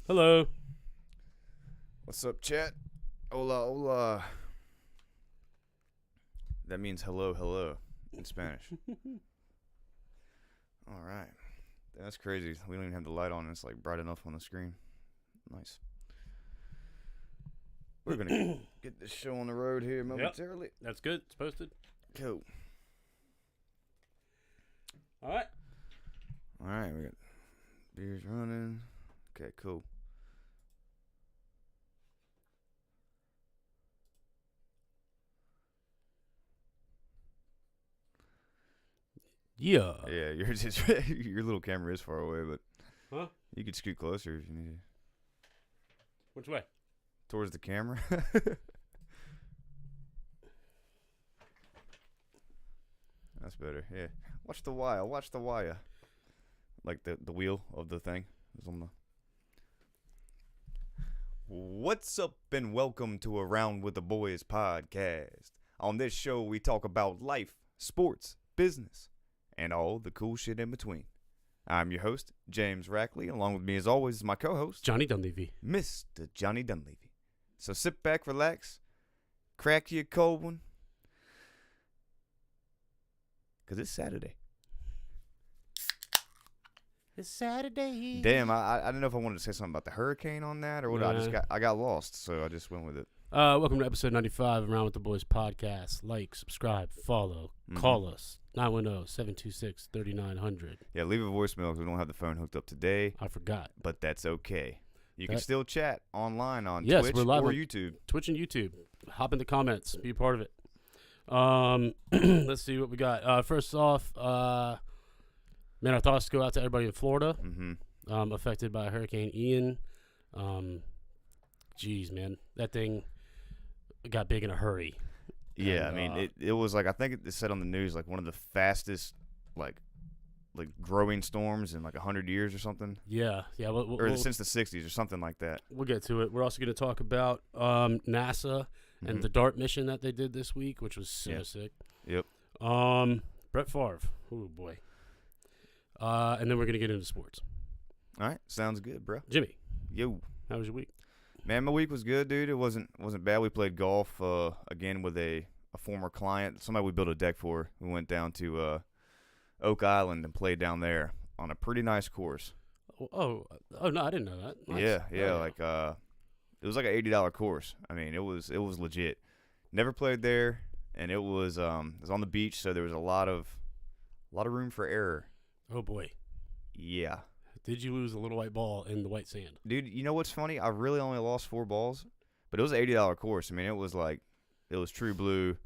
Hello. What's up, chat? Hola, hola. That means hello, hello in Spanish. All right. That's crazy. We don't even have the light on. It's like bright enough on the screen. Nice. We're going to get this show on the road here momentarily. Yep. That's good. It's posted. Cool. All right. All right. We got beers running. Okay, cool. Yeah. Yeah, your little camera is far away, but you could scoot closer if you need to. Which way? Towards the camera. That's better. Yeah. Watch the wire. Watch the wire. Like the wheel of the thing is on the. What's up and welcome to Around with the Boys podcast. On this show we talk about life, sports, business, and all the cool shit in between. I'm your host, James Rackley. Along with me as always is my co-host, Johnny Dunleavy. Mr. Johnny Dunleavy. So sit back, relax, crack you a cold one, because it's Saturday. It's Saturday. Damn, I didn't know if I wanted to say something about the hurricane on that or what. Nah. I got lost, so I just went with it. Welcome to episode 95 of Around with the Boys podcast. Like, subscribe, follow, call us. 910-726-3900. Yeah, leave a voicemail because we don't have the phone hooked up today. I forgot. But that's okay. You can still chat online on Yes, Twitch we're live or on YouTube. Twitch and YouTube. Hop in the comments. Be a part of it. Let's see what we got. First off, man, our thoughts go out to everybody in Florida affected by Hurricane Ian. Geez, man, that thing got big in a hurry. Yeah, And, I mean, it was like, I think it said on the news, like one of the fastest, like growing storms in like 100 years or something. Yeah. Or since the 60s or something like that. We'll get to it. We're also going to talk about NASA and the DART mission that they did this week, which was so sick. Yep. Brett Favre. Oh, boy. And then we're going to get into sports. All right. Sounds good, bro. Jimmy. Yo. How was your week? Man, my week was good, dude. It wasn't bad. We played golf again with a former client, somebody we built a deck for. We went down to Oak Island and played down there on a pretty nice course. Oh no, I didn't know that. Nice. Yeah, like it was like an $80 course. I mean, it was legit. Never played there, and it was on the beach, so there was a lot of room for error. Oh boy. Yeah. Did you lose a little white ball in the white sand? Dude, you know what's funny? I really only lost 4 balls, but it was an $80 course. I mean, it was true blue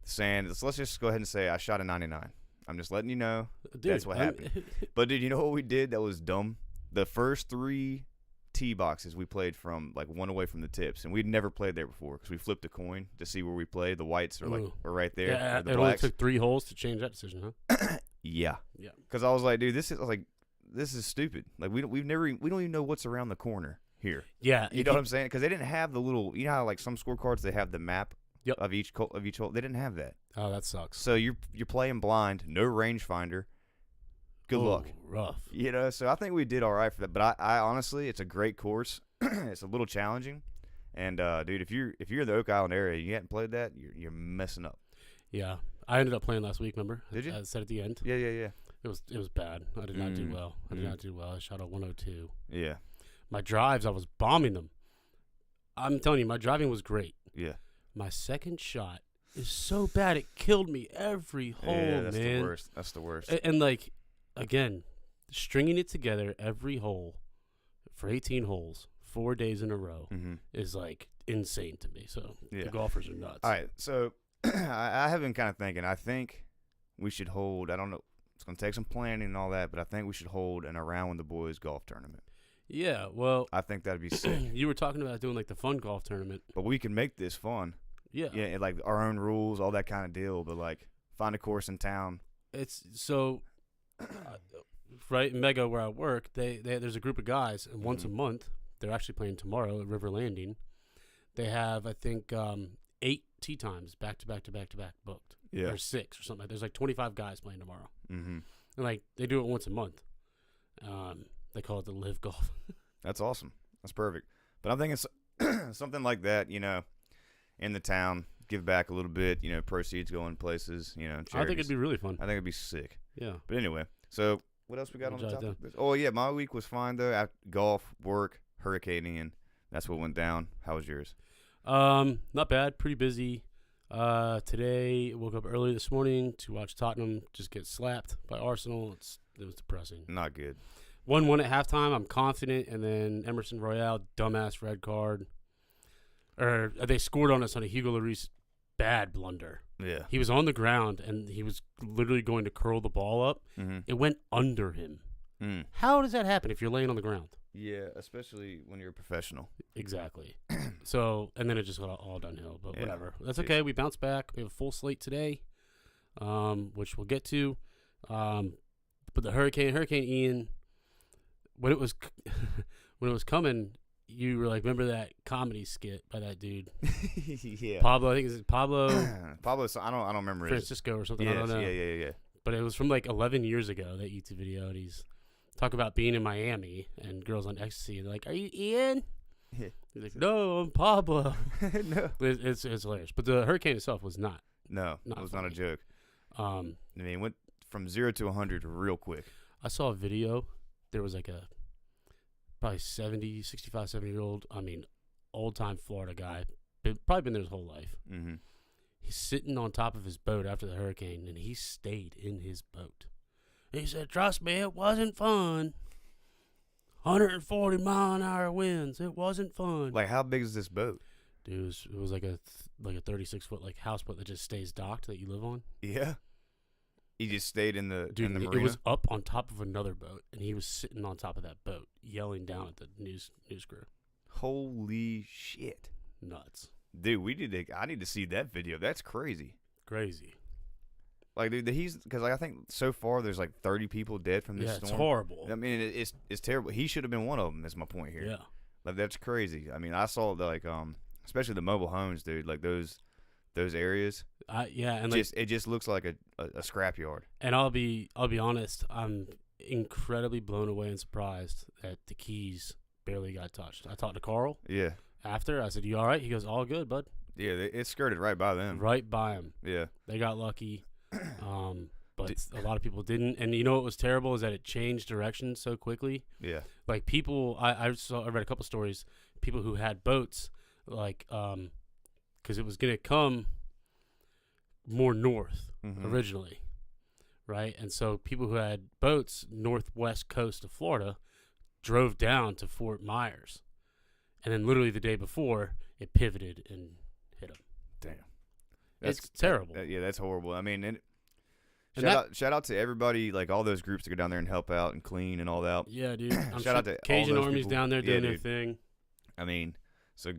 sand. So let's just go ahead and say I shot a 99. I'm just letting you know. Dude, that's what happened. But, dude, you know what we did that was dumb? The first 3 tee boxes we played from, like, one away from the tips, and we'd never played there before because we flipped a coin to see where we played. The whites are, are right there. Yeah, the it blacks. only took 3 holes to change that decision, huh? Yeah. Yeah. Because I was like, dude, this is stupid. Like, we don't even know what's around the corner here. Yeah. You know what I'm saying? Because they didn't have the little, you know how like some scorecards they have the map Yep. of each hole. They didn't have that. Oh, that sucks. So you're playing blind, no rangefinder. Good luck. Rough. You know, so I think we did all right for that. But I honestly, it's a great course. It's a little challenging, and dude, if you're in the Oak Island area, you hadn't played that, you're messing up. Yeah, I ended up playing last week. Remember? Did you? I said at the end. Yeah. It was bad. I did not do well. I shot a 102. Yeah. My drives, I was bombing them. I'm telling you, my driving was great. Yeah. My second shot is so bad it killed me every hole, yeah, that's man. the worst. That's the worst. And like, again, stringing it together every hole for 18 holes, 4 days in a row is like insane to me. So the golfers are nuts. All right, so I have been kind of thinking. I think we should hold. I don't know. It's going to take some planning and all that, but I think we should hold an Around with the Boys golf tournament. Yeah, well, I think that'd be sick. You were talking about doing like the fun golf tournament, but we can make this fun. Yeah, and like our own rules, all that kind of deal. But like, find a course in town. It's so right in Mega where I work. There's a group of guys, and once a month they're actually playing tomorrow at River Landing. They have, I think, 8 tee times back to back booked. Yeah, or 6 or something. Like, there's like 25 guys playing tomorrow, and like they do it once a month. They call it the Live Golf. That's awesome. That's perfect. But I'm thinking something like that, in the town, give back a little bit, proceeds going places, charities. I think it'd be really fun. I think it'd be sick. Yeah. But anyway, so what else we got on the jot topic? Oh, yeah, my week was fine, though. Golf, work, Hurricane Ian. That's what went down. How was yours? Not bad. Pretty busy. Today, woke up early this morning to watch Tottenham just get slapped by Arsenal. It was depressing. Not good. 1-1 at halftime. I'm confident, and then Emerson Royale, dumbass red card. Or they scored on us on a Hugo Lloris bad blunder. Yeah. He was on the ground, and he was literally going to curl the ball up. Mm-hmm. It went under him. Mm. How does that happen if you're laying on the ground? Yeah, especially when you're a professional. Exactly. So, and then it just got all downhill, but whatever. That's okay. We bounced back. We have a full slate today, which we'll get to. But the Hurricane Ian, when it was coming, you were like, remember that comedy skit by that dude? Yeah. Pablo, I think it's Pablo. Pablo, I don't remember. Francisco or something. Yes, I don't know. Yeah. But it was from like 11 years ago, that YouTube video, and he's talking about being in Miami and girls on ecstasy, and they're like, "Are you Ian?" Yeah. He's like, "No, I'm Pablo." No. It's hilarious. But the hurricane itself was not. No, it was not a joke. I mean, it went from 0 to 100 real quick. I saw a video. There was like a probably 65, 70-year-old, old-time Florida guy. Probably been there his whole life. Mm-hmm. He's sitting on top of his boat after the hurricane, and he stayed in his boat. He said, "Trust me, it wasn't fun. 140-mile-an-hour winds. It wasn't fun." Like, how big is this boat? Dude, it was like a 36-foot like houseboat that just stays docked that you live on. Yeah. He just stayed in the Dude, in the it marina? was up on top of another boat, and he was sitting on top of that boat, yelling down at the news crew. Holy shit. Nuts. Dude, I need to see that video. That's crazy. Crazy. Like, dude, because I think so far there's like 30 people dead from this storm. Yeah, it's horrible. I mean, it's terrible. He should have been one of them. That's my point here. Yeah. Like, that's crazy. I mean, I saw especially the mobile homes, dude. Like those areas. And it just looks like a scrapyard. And I'll be honest. I'm incredibly blown away and surprised that the Keys barely got touched. I talked to Carl. Yeah. After I said, "You all right?" He goes, "All good, bud." Yeah, it skirted right by them. Right by him. Yeah. They got lucky. But a lot of people didn't. And you know what was terrible is that it changed direction so quickly. Yeah. Like people, I read a couple stories. People who had boats, like, because it was gonna come more north originally, right? And so people who had boats northwest coast of Florida drove down to Fort Myers, and then literally the day before it pivoted and hit them. Damn, it's terrible. That's horrible. I mean, shout out to everybody, like all those groups that go down there and help out and clean and all that. Yeah, dude. Shout out to Cajun all those Army's people down there doing their thing. I mean, so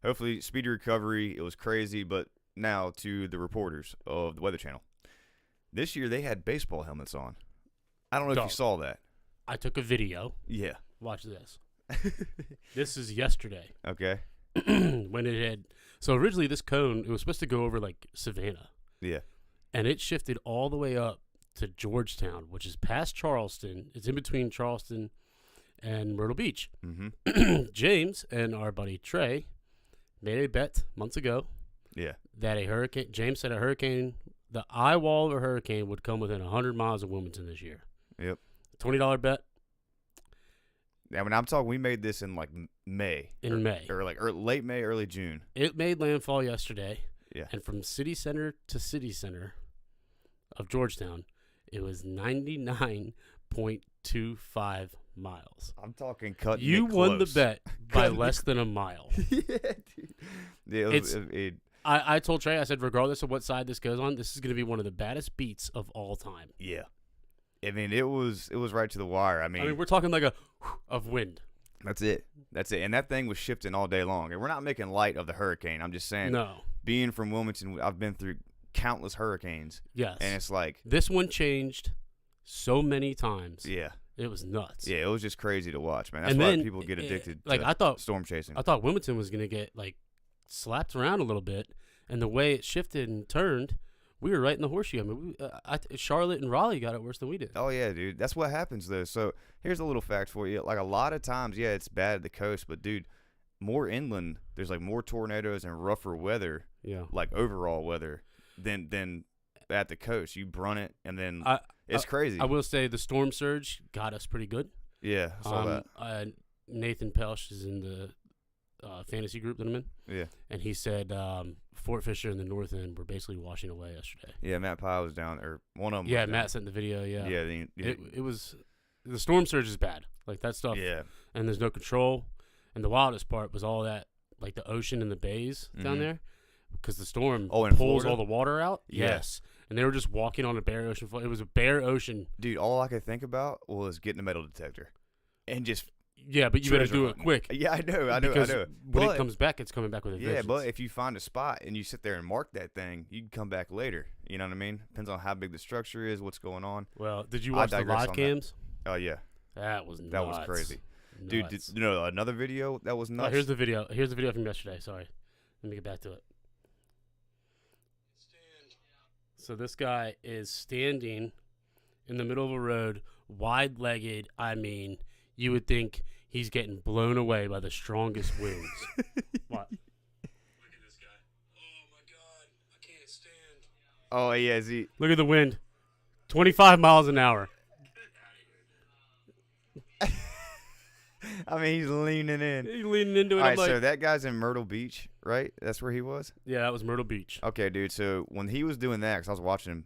hopefully speedy recovery. It was crazy, but now to the reporters of the Weather Channel. This year they had baseball helmets on. I don't know if you saw that. I took a video. Yeah. Watch this. This is yesterday. Okay. When it had, so originally this cone, it was supposed to go over like Savannah. Yeah. And it shifted all the way up to Georgetown, which is past Charleston. It's in between Charleston and Myrtle Beach. Mm-hmm. James and our buddy Trey made a bet months ago. Yeah. That James said the eye wall of a hurricane would come within 100 miles of Wilmington this year. Yep. $20 bet. Yeah, when I'm talking, we made this in like May. May. Or like late May, early June. It made landfall yesterday. Yeah. And from city center to city center of Georgetown, it was 99.25 miles. I'm talking cutting You it won the close. bet by less than a mile. Yeah, dude. Yeah, I told Trey, I said, regardless of what side this goes on, this is going to be one of the baddest beats of all time. Yeah. I mean, it was right to the wire. I mean, we're talking like of wind. That's it. And that thing was shifting all day long. And we're not making light of the hurricane. I'm just saying. No. Being from Wilmington, I've been through countless hurricanes. Yes. And it's like, this one changed so many times. Yeah. It was nuts. Yeah, it was just crazy to watch, man. That's why people get addicted to storm chasing. I thought Wilmington was going to get like slapped around a little bit, and the way it shifted and turned we were right in the horseshoe. I mean, Charlotte and Raleigh got it worse than we did. Oh, yeah, dude. That's what happens, though. So here's a little fact for you. Like, a lot of times, yeah, it's bad at the coast, but, dude, more inland, there's, like, more tornadoes and rougher weather, like, overall weather, than at the coast. You brunt it, and then it's crazy. I will say the storm surge got us pretty good. Yeah, I saw that. Nathan Pelsh is in the fantasy group that I'm in. Yeah. And he said Fort Fisher and the North End were basically washing away yesterday. Yeah, Matt Pye was down there. One of them. Yeah, Matt sent the video. Yeah. Yeah. It was the storm surge is bad. Like that stuff. Yeah. And there's no control. And the wildest part was all that, like the ocean and the bays down there, because the storm pulls Florida? all the water out. Yeah. Yes. And they were just walking on a bare ocean. It was a bare ocean. Dude, all I could think about was getting a metal detector and just. Yeah, but you better do it quick. Yeah, I know. Because when it comes back, it's coming back with a vengeance. Yeah, but if you find a spot and you sit there and mark that thing, you can come back later. You know what I mean? Depends on how big the structure is, what's going on. Well, did you watch the live cams? Oh, yeah. That was nuts. That was crazy. Nuts. Dude, you know another video that was nuts? Here's the video. Here's the video from yesterday. Sorry. Let me get back to it. So this guy is standing in the middle of a road, wide-legged. I mean, you would think he's getting blown away by the strongest winds. What? Look at this guy. Oh, my God. I can't stand. Oh, yeah. Look at the wind. 25 miles an hour. I mean, he's leaning in. He's leaning into it. All right, so that guy's in Myrtle Beach, right? That's where he was? Yeah, that was Myrtle Beach. Okay, dude. So when he was doing that, because I was watching him,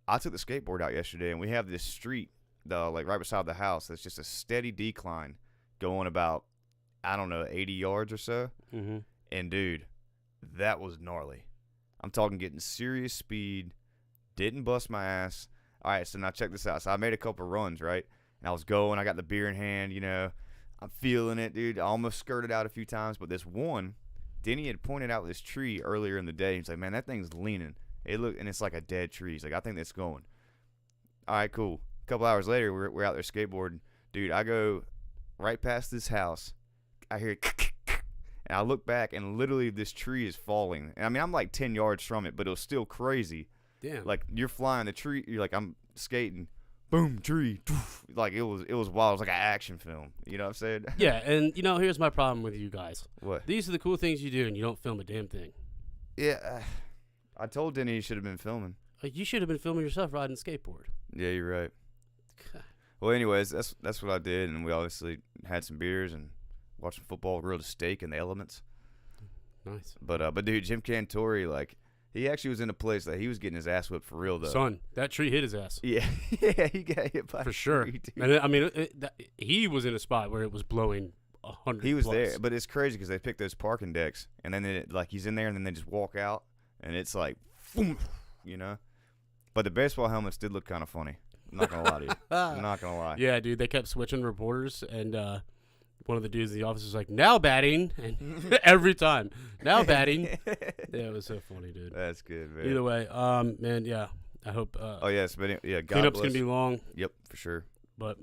I took the skateboard out yesterday, and we have this street, like right beside the house, that's just a steady decline going about, I don't know, 80 yards or so. Mm-hmm. And, dude, that was gnarly. I'm talking getting serious speed, didn't bust my ass. All right, so now check this out. So I made a couple runs, right? And I was going. I got the beer in hand, you know. I'm feeling it, dude. I almost skirted out a few times. But this one, Denny had pointed out this tree earlier in the day. He's like, man, that thing's leaning. And it's like a dead tree. He's like, I think that's going. All right, cool. A couple hours later, we're out there skateboarding. Dude, I go right past this house. I hear and I look back, and literally this tree is falling. And I mean, I'm like 10 yards from it, but it was still crazy. Damn. Like, you're flying the tree. You're like, I'm skating. Boom, tree. Like, it was wild. It was like an action film. You know what I'm saying? Yeah, and, here's my problem with you guys. What? These are the cool things you do, and you don't film a damn thing. Yeah. I told Denny he should have been filming. You should have been filming yourself riding a skateboard. Yeah, you're right. Well, anyways, that's what I did, and we obviously had some beers and watched some football, grilled a steak in the elements. Nice. But dude, Jim Cantori, like, he actually was in a place that he was getting his ass whipped for real, though. Son, that tree hit his ass. Yeah, yeah, he got hit by for sure. Tree, dude. And I mean, he was in a spot where it was blowing 100. He was plus. there, but it's crazy because they pick those parking decks, and then he's in there, and then they just walk out, and it's like, boom, you know. But the baseball helmets did look kind of funny. I'm not gonna lie to you. I'm not gonna lie. Yeah, dude, they kept switching reporters, and one of the dudes in the office was like, "Now batting," and every time, "Now batting." Yeah, it was so funny, dude. That's good, man. Either way, man, yeah, I hope. Oh yes, but yeah, God cleanup's bless. gonna be long. Yep, for sure. But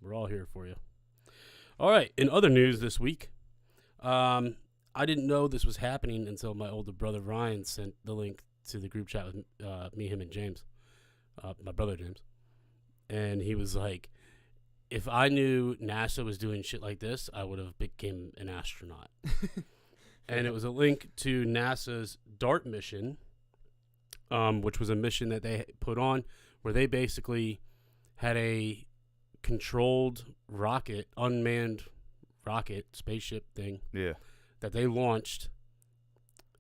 we're all here for you. All right. In other news this week, I didn't know this was happening until my older brother Ryan sent the link to the group chat with me, him, and James, my brother James, and he was like, if I knew NASA was doing shit like this, I would have became an astronaut. And it was a link to NASA's DART mission, which was a mission that they put on where they basically had a controlled rocket, unmanned rocket, spaceship thing that they launched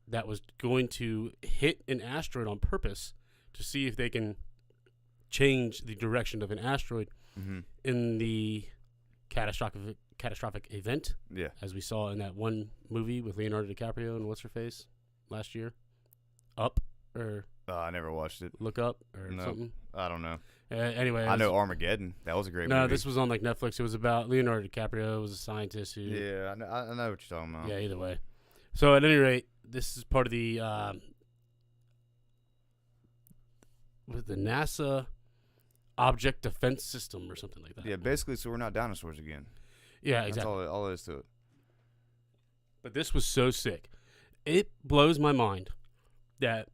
that was going to hit an asteroid on purpose to see if they can change the direction of an asteroid in the catastrophic event. Yeah, as we saw in that one movie with Leonardo DiCaprio and what's her face last year, Up or I never watched it. Look Up or something. I don't know. Anyway, I know Armageddon. That was a great movie. No, this was on like Netflix. It was about Leonardo DiCaprio. It was a scientist who. Yeah, I know what you're talking about. Yeah, either way. So at any rate, this is part of the with the NASA Object Defense System or something like that. Yeah, basically, so we're not dinosaurs again. Yeah, exactly. That's all there is to it. But this was so sick. It blows my mind that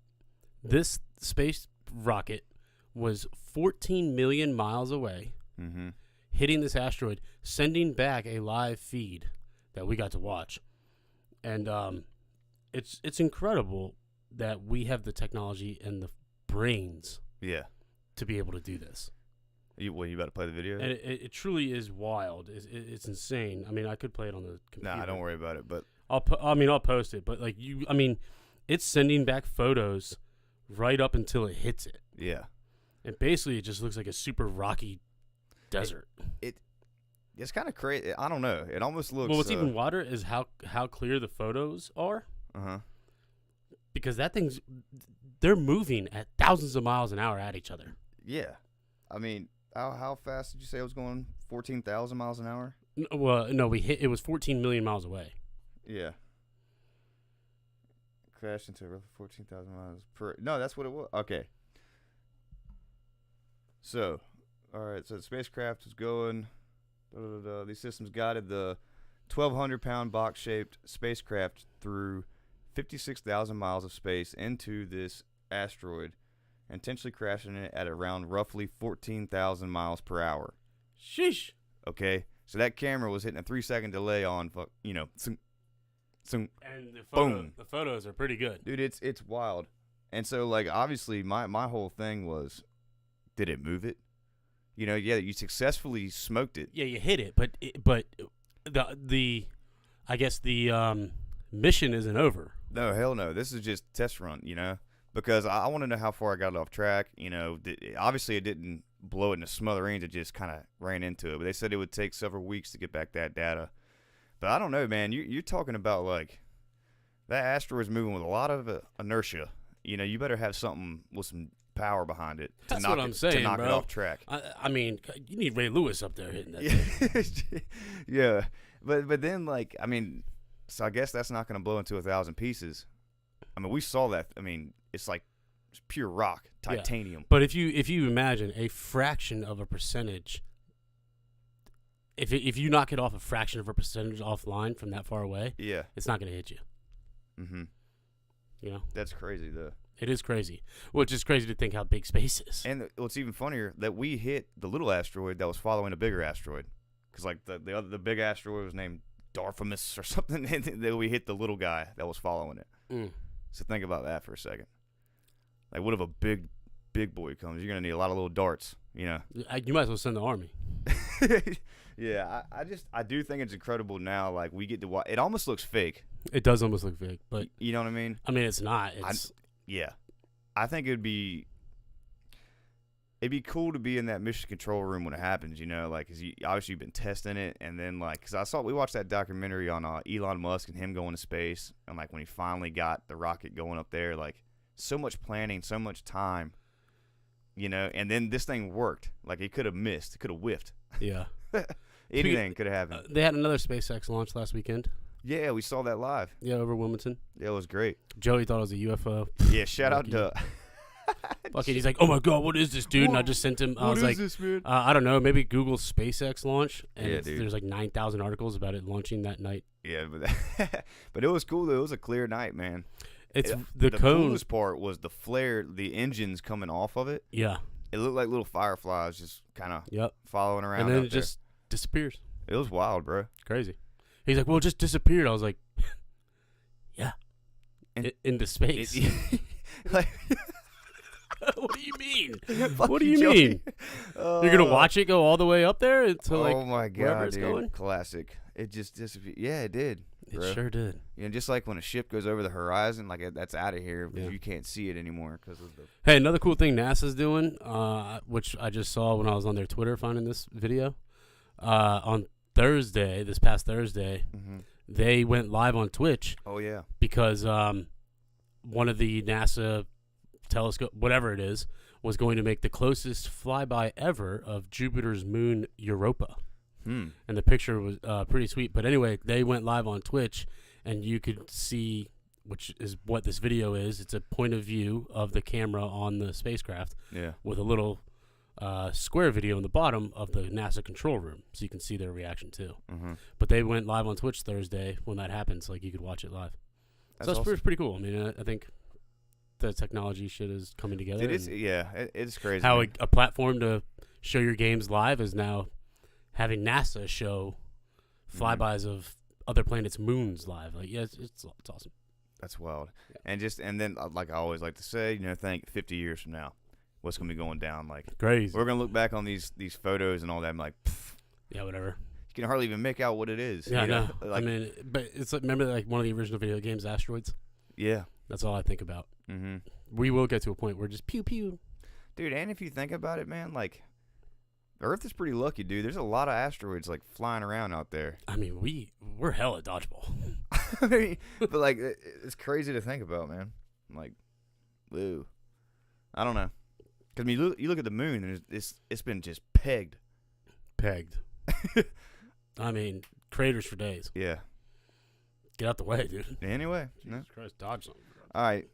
this space rocket was 14 million miles away, hitting this asteroid, sending back a live feed that we got to watch. And it's incredible that we have the technology and the brains to be able to do this. You about to play the video? And it truly is wild. It's insane. I mean, I could play it on the computer. Nah, don't worry about it. But I'll post it. But it's sending back photos right up until it hits it. Yeah. And basically, it just looks like a super rocky desert. It's kind of crazy. I don't know. It almost looks. Well, what's even wilder is how clear the photos are. Because they're moving at thousands of miles an hour at each other. Yeah. I mean, how fast did you say it was going? 14,000 miles an hour? Well, no, it was 14 million miles away. Yeah. Crashed into roughly 14,000 miles per. No, that's what it was. Okay. So, all right. So the spacecraft was going. These systems guided the 1,200-pound box-shaped spacecraft through 56,000 miles of space into this asteroid, intentionally crashing it at around roughly 14,000 miles per hour. Sheesh. Okay, so that camera was hitting a 3-second delay on, And boom. The photos are pretty good, dude. It's wild. And so, like, obviously, my whole thing was, did it move it? You successfully smoked it. Yeah, you hit it, but the I guess the mission isn't over. No, hell no. This is just test run, because I want to know how far I got off track. Obviously it didn't blow it into smithereens. It just kind of ran into it. But they said it would take several weeks to get back that data. But I don't know, man. You're talking about, like, that asteroid's moving with a lot of inertia. You better have something with some power behind it to That's knock what I'm saying, to knock bro. it off track. I mean, you need Ray Lewis up there hitting that thing. Yeah. But then, like, I mean, so I guess that's not going to blow into 1,000 pieces. I mean, we saw that. I mean, it's like pure rock, titanium. Yeah. But if you imagine a fraction of a percentage, if you knock it off a fraction of a percentage offline from that far away, it's not going to hit you. That's crazy, though. It is crazy. Which is crazy to think how big space is. And what's even funnier, that we hit the little asteroid that was following a bigger asteroid. Because, like, the big asteroid was named Darphamus or something, and then we hit the little guy that was following it. So think about that for a second. Like, what if a big boy comes? You're going to need a lot of little darts, You might as well send the army. Yeah, I do think it's incredible now. Like, we get to watch. It almost looks fake. It does almost look fake, but you know what I mean? I mean, it's not. I think it'd be cool to be in that mission control room when it happens, like, because obviously you've been testing it, and then, like, because we watched that documentary on Elon Musk and him going to space, and, like, when he finally got the rocket going up there, like, so much planning, so much time, and then this thing worked. Like, it could have missed, it could have whiffed. Yeah. Anything could have happened. They had another SpaceX launch last weekend. Yeah, we saw that live. Yeah, over Wilmington. Yeah, it was great. Joey thought it was a UFO. Yeah, shout out to... Fuck it. He's like, oh my God, what is this, dude? And I just sent him. I was like, this, man? I don't know, maybe Google SpaceX launch. And dude. There's like 9,000 articles about it launching that night. Yeah, but it was cool, though. It was a clear night, man. The coolest part was the flare, the engines coming off of it. Yeah. It looked like little fireflies just kind of following around. And then it just disappears. It was wild, bro. Crazy. He's like, well, it just disappeared. I was like, yeah. Into space. Like, what do you mean? What do you mean? You're going to watch it go all the way up there until, like, oh my God, wherever it's dude. going? Classic. It just disappeared. Yeah, it did. Bro. It sure did. Just like when a ship goes over the horizon, like, that's out of here because you can't see it anymore because of the. Hey, another cool thing NASA's doing, which I just saw when I was on their Twitter finding this video. On Thursday, this past Thursday, they went live on Twitch. Oh yeah. Because one of the NASA telescope, whatever it is, was going to make the closest flyby ever of Jupiter's moon Europa. And the picture was pretty sweet. But anyway, they went live on Twitch, and you could see, which is what this video is. It's a point of view of the camera on the spacecraft with a little square video in the bottom of the NASA control room, so you can see their reaction too. But they went live on Twitch Thursday when that happens. Like, you could watch it live. That's so that's awesome. pretty cool. I mean, I think the technology shit is coming together. It's crazy. How a platform to show your games live is now having NASA show flybys of other planets' moons live. Like, yeah, it's awesome. That's wild. Yeah. And then like I always like to say, think 50 years from now, what's gonna be going down? Like crazy. We're gonna look back on these photos and all that. I'm like, yeah, whatever. You can hardly even make out what it is. Yeah, I know. Like, I mean, but it's like, remember like one of the original video games, Asteroids? Yeah. That's all I think about. Mm-hmm. We will get to a point where just pew pew. Dude, and if you think about it, man, like Earth is pretty lucky, dude. There's a lot of asteroids like flying around out there. I mean, we're hell at dodgeball. I mean, but like it's crazy to think about, man. Like, woo. I don't know. Because you look at the moon, and it's been just pegged. I mean, craters for days. Yeah. Get out the way, dude. Anyway. Jesus Christ, dodge something. All right.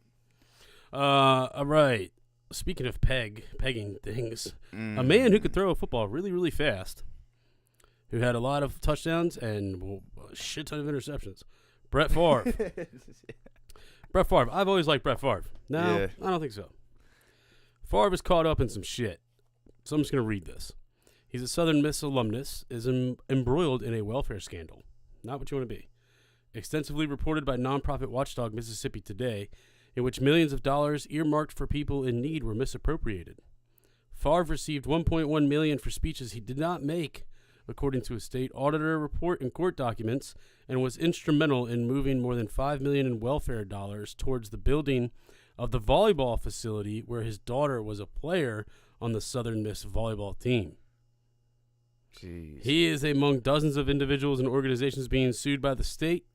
All right. Speaking of pegging things, a man who could throw a football really, really fast, who had a lot of touchdowns and a shit ton of interceptions, Brett Favre. Brett Favre. I've always liked Brett Favre. No, Yeah. I don't think so. Favre is caught up in some shit. So I'm just going to read this. He's a Southern Miss alumnus, is embroiled in a welfare scandal. Not what you want to be. Extensively reported by nonprofit watchdog Mississippi Today, in which millions of dollars earmarked for people in need were misappropriated. Favre received $1.1 million for speeches he did not make, according to a state auditor report and court documents, and was instrumental in moving more than $5 million in welfare dollars towards the building of the volleyball facility where his daughter was a player on the Southern Miss volleyball team. Jeez. He is among dozens of individuals and organizations being sued by the state.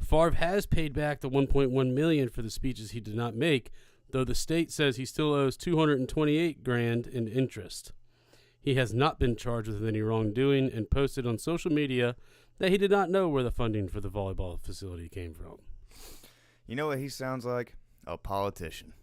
Favre has paid back the $1.1 million for the speeches he did not make, though the state says he still owes $228,000 in interest. He has not been charged with any wrongdoing and posted on social media that he did not know where the funding for the volleyball facility came from. You know what he sounds like? A politician.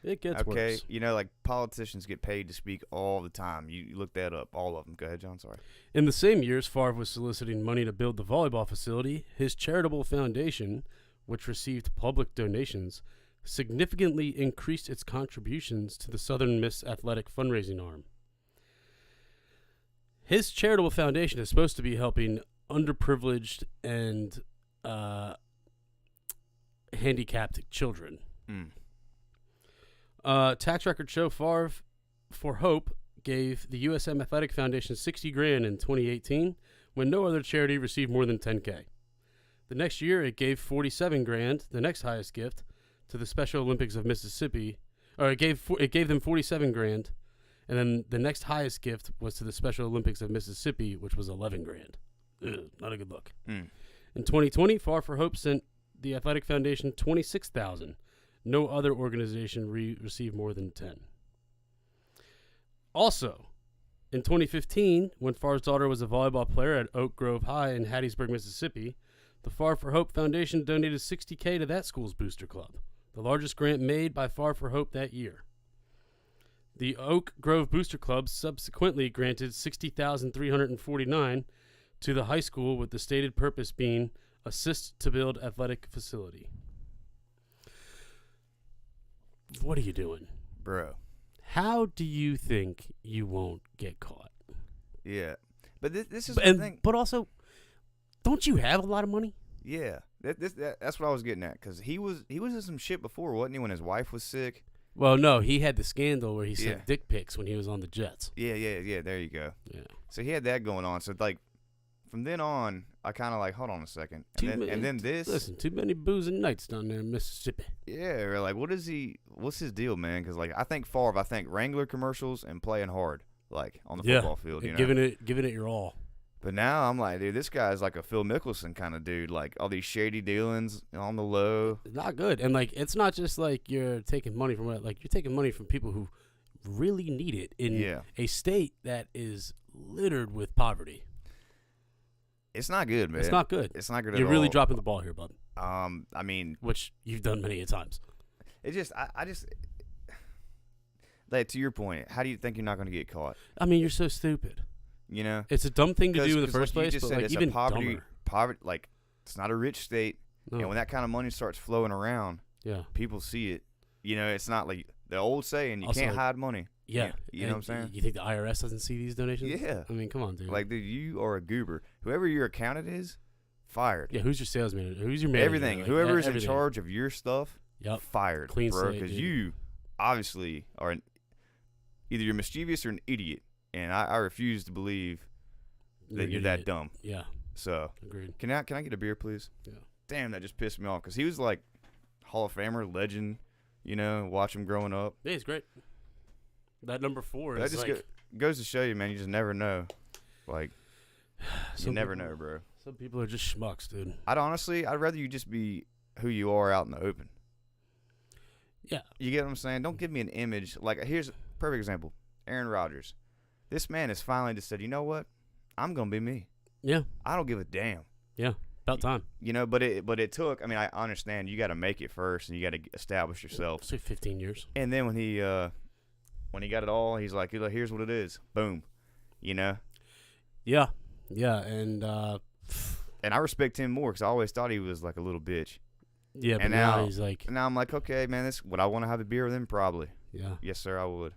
It gets worse. Like politicians get paid to speak all the time. You look that up, all of them. Go ahead, John. Sorry. In the same years, Favre was soliciting money to build the volleyball facility. His charitable foundation, which received public donations, significantly increased its contributions to the Southern Miss athletic fundraising arm. His charitable foundation is supposed to be helping underprivileged and handicapped children. Tax records show Favre for Hope gave the USM Athletic Foundation $60,000 in 2018, when no other charity received more than $10,000. The next year, it gave $47,000, the next highest gift, to the Special Olympics of Mississippi. Or it gave them $47,000, and then the next highest gift was to the Special Olympics of Mississippi, which was $11,000. Not a good look. In 2020, Favre for Hope sent the Athletic Foundation $26,000. No other organization received more than 10. Also, in 2015, when Favre's daughter was a volleyball player at Oak Grove High in Hattiesburg, Mississippi, the Favre for Hope Foundation donated $60,000 to that school's booster club, the largest grant made by Favre for Hope that year. The Oak Grove Booster Club subsequently granted $60,349 to the high school, with the stated purpose being assist to build athletic facility. What are you doing? Bro. How do you think you won't get caught? Yeah. But this is the thing. But also, don't you have a lot of money? Yeah. That's what I was getting at. Because he was in some shit before, wasn't he, when his wife was sick? Well, no. He had the scandal where he sent dick pics when he was on the Jets. Yeah. There you go. Yeah. So he had that going on. So, like, from then on, I kind of like, hold on a second. And then this. Listen, too many boozing nights down there in Mississippi. Yeah, or like, what's his deal, man? Because, like, I think Wrangler commercials and playing hard, like, on the football field. You know? Giving it your all. But now I'm like, dude, this guy's like a Phil Mickelson kind of dude. Like, all these shady dealings on the low. Not good. And, like, it's not just like you're taking money from it. Like, you're taking money from people who really need it in a state that is littered with poverty. It's not good, man. It's not good. It's not good at all. You're really dropping the ball here, bud. I mean, which you've done many a times. It just, I just, like, to your point, how do you think you're not going to get caught? I mean, you're so stupid. You know, it's a dumb thing to do in the first place. You just but said, like, it's even a poverty, dumber. like, it's not a rich state, No. and when that kind of money starts flowing around, yeah, people see it, You know, it's not like the old saying, you Also, can't hide money. Yeah. You know what I'm saying? You think the IRS doesn't see these donations? Yeah. I mean, come on, dude. Like, dude, you are a goober. Whoever your accountant is, fired. Yeah, who's your salesman? Who's your manager? Everything. Like, Whoever is in everything. charge of your stuff, fired, Clean bro. slate, Because dude. you obviously are either you're mischievous or an idiot, and I refuse to believe that you're that dumb. Yeah. So, Agreed. can I get a beer, please? Yeah. Damn, that just pissed me off because he was like Hall of Famer, legend. You know, watch him growing up. Yeah, he's great. That number 4 That is just like... goes to show you, man. You just never know. Like, you never know, bro. Some people are just schmucks, dude. I'd rather you just be who you are out in the open. Yeah. You get what I'm saying? Don't give me an image. Like, here's a perfect example. Aaron Rodgers. This man has finally just said, you know what? I'm going to be me. Yeah. I don't give a damn. Yeah. About time. You know, but it took, I mean, I understand you got to make it first and you got to establish yourself. Say 15 years. And then when he got it all, he's like, here's what it is. Boom. You know? Yeah. Yeah. And I respect him more because I always thought he was like a little bitch. yeah, but And now he's like... Now I'm like, okay, man, would I want to have a beer with him? Probably. Yeah. Yes, sir, I would.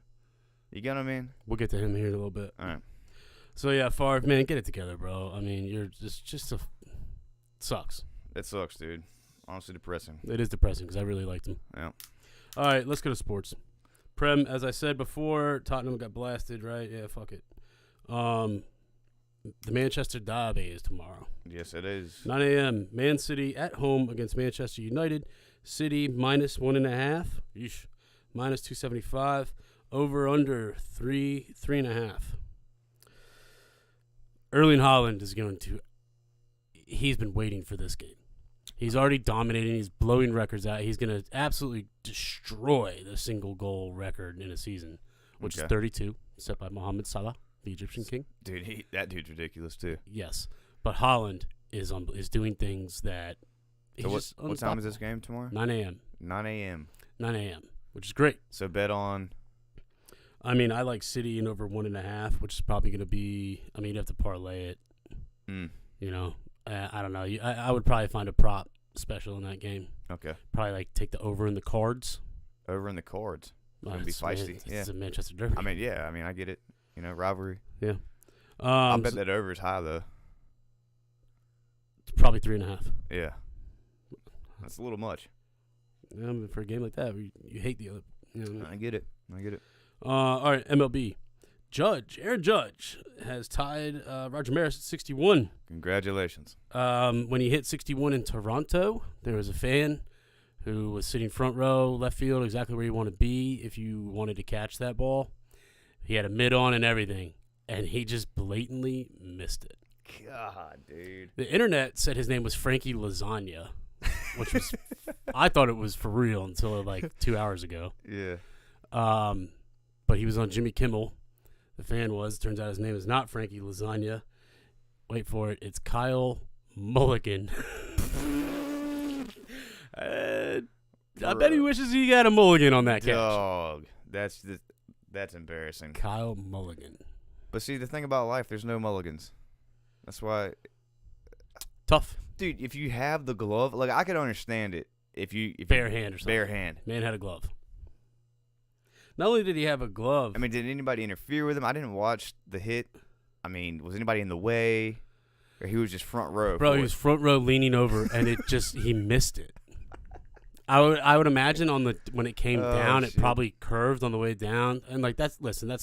You get what I mean? We'll get to him here in a little bit. All right. So, yeah, Favre, man, get it together, bro. I mean, you're just a... Sucks. It sucks, dude. Honestly depressing. It is depressing because I really liked him. Yeah. All right, let's go to sports. Prem, as I said before, Tottenham got blasted, right? Yeah, fuck it. The Manchester Derby is tomorrow. Yes, it is. 9 a.m. Man City at home against Manchester United. City minus 1.5. Yeesh. Minus 275. Over under 3.5. Erling Haaland is going to... He's been waiting for this game. He's already dominating. He's blowing records out. He's going to absolutely destroy the single goal record in a season, which is 32, set by Mohamed Salah, the Egyptian king. Dude, that dude's ridiculous too. Yes, but Haaland is doing things that. So what time is this game tomorrow? 9 a.m. 9 a.m. 9 a.m., which is great. So bet on. I mean, I like City in over 1.5, which is probably going to be. I mean, you'd have to parlay it. You know, I don't know. I would probably find a prop special in that game. Okay. Probably like take the over in the cards. Over in the cards. It's gonna be feisty. It's a Manchester Derby. I mean, yeah. I mean, I get it. You know, rivalry. Yeah. I bet that over is high though. It's probably 3.5. Yeah. That's a little much. Yeah, but for a game like that, you hate the other. You know, I get it. all right, MLB. Aaron Judge has tied Roger Maris at 61. Congratulations. When he hit 61 in Toronto, there was a fan who was sitting front row, left field, exactly where you want to be if you wanted to catch that ball. He had a mitt on and everything, and he just blatantly missed it. God, dude. The internet said his name was Frankie Lasagna, which was I thought it was for real until like 2 hours ago. Yeah. But he was on Jimmy Kimmel. The fan was. Turns out his name is not Frankie Lasagna. Wait for it. It's Kyle Mulligan. I bet he wishes he got a mulligan on that catch. Dog. That's embarrassing. Kyle Mulligan. But see, the thing about life, there's no mulligans. That's why. Tough. Dude, if you have the glove, like I could understand it. If bare hand or something. Bare hand. Man had a glove. Not only did he have a glove. I mean, did anybody interfere with him? I didn't watch the hit. I mean, was anybody in the way? Or he was just front row? Bro, he was front row leaning over, and he missed it. I would imagine when it came down, shit. it probably curved on the way down. And like that's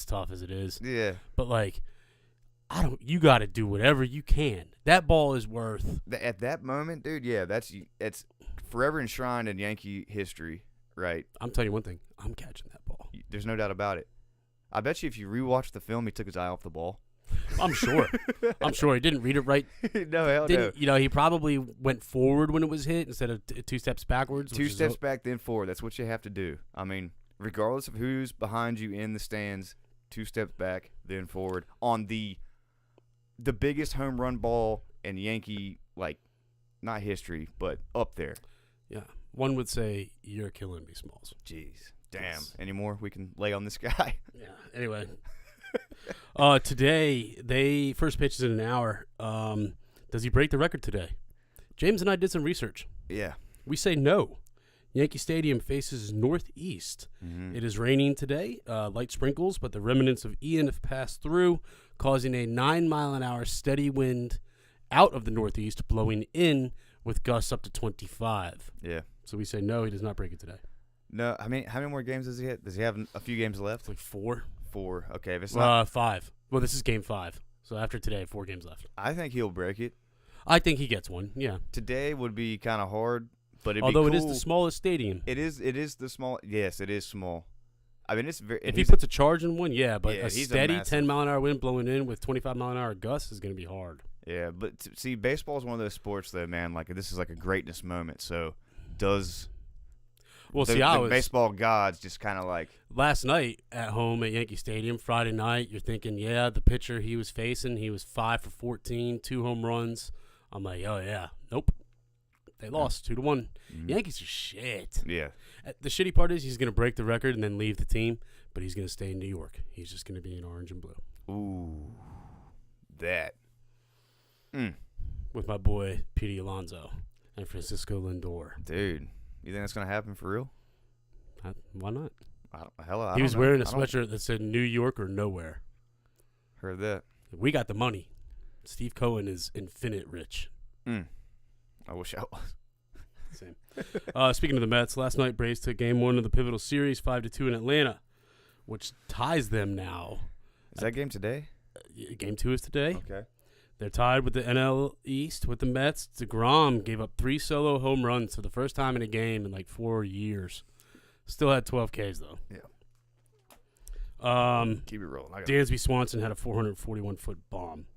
tough as it is. Yeah. But like, you got to do whatever you can. That ball is worth. At that moment, dude, yeah, that's forever enshrined in Yankee history, right? I'm telling you one thing. I'm catching that ball. There's no doubt about it. I bet you if you rewatch the film, he took his eye off the ball. I'm sure. He didn't read it right. No, hell no. You know, he probably went forward when it was hit instead of 2 steps backwards. 2 steps back, then forward. That's what you have to do. I mean, regardless of who's behind you in the stands, 2 steps back, then forward on the biggest home run ball in Yankee, like, not history, but up there. Yeah. One would say, you're killing me, Smalls. Jeez. Damn. Yes. Any more we can lay on this guy? Yeah. Anyway. Today, first pitch is in an hour. Does he break the record today? James and I did some research. Yeah. We say no. Yankee Stadium faces northeast. Mm-hmm. It is raining today, light sprinkles, but the remnants of Ian have passed through, causing a 9-mile-an-hour steady wind out of the northeast, blowing in with gusts up to 25. Yeah. So we say no, he does not break it today. No, I mean, how many more games does he have? Does he have a few games left? It's like 4. 4. Okay, if it's not 5. Well, this is game 5. So after today, 4 games left. I think he'll break it. I think he gets one. Yeah. Today would be kind of hard, but it'd Although be cool. it is the smallest stadium. It is the small. Yes, it is small. I mean, it's very. If he puts a charge in one, yeah, but Yeah, a he's a steady massive- 10-mile-an-hour wind blowing in with 25-mile-an-hour gusts is going to be hard. Yeah, but see, baseball is one of those sports that, man, like this is like a greatness moment. So, does Well, the, see, I the was baseball gods just kind of like last night at home at Yankee Stadium, Friday night. You're thinking, yeah, the pitcher he was facing, he was 5 for 14, 2 home runs. I'm like, oh yeah, nope, they lost 2-1. Yankees are shit. yeah, The shitty part is he's going to break the record and then leave the team, but he's going to stay in New York. He's just going to be in orange and blue. ooh, that. With my boy Pete Alonso and Francisco Lindor. Dude, you think that's gonna happen for real? Why not? I He was don't know. wearing a I don't- sweatshirt that said New York or nowhere. Heard that. We got the money. Steve Cohen is infinite rich. I wish I was. Same. Speaking of the Mets, last night Braves took Game 1 of the pivotal series 5-2 in Atlanta, which ties them now. Is that game today? Game 2 is today. Okay. They're tied with the NL East with the Mets. DeGrom gave up 3 solo home runs for the first time in a game in like 4 years. Still had 12 Ks though. Yeah. Keep it rolling. Dansby Swanson had a 441-foot bomb.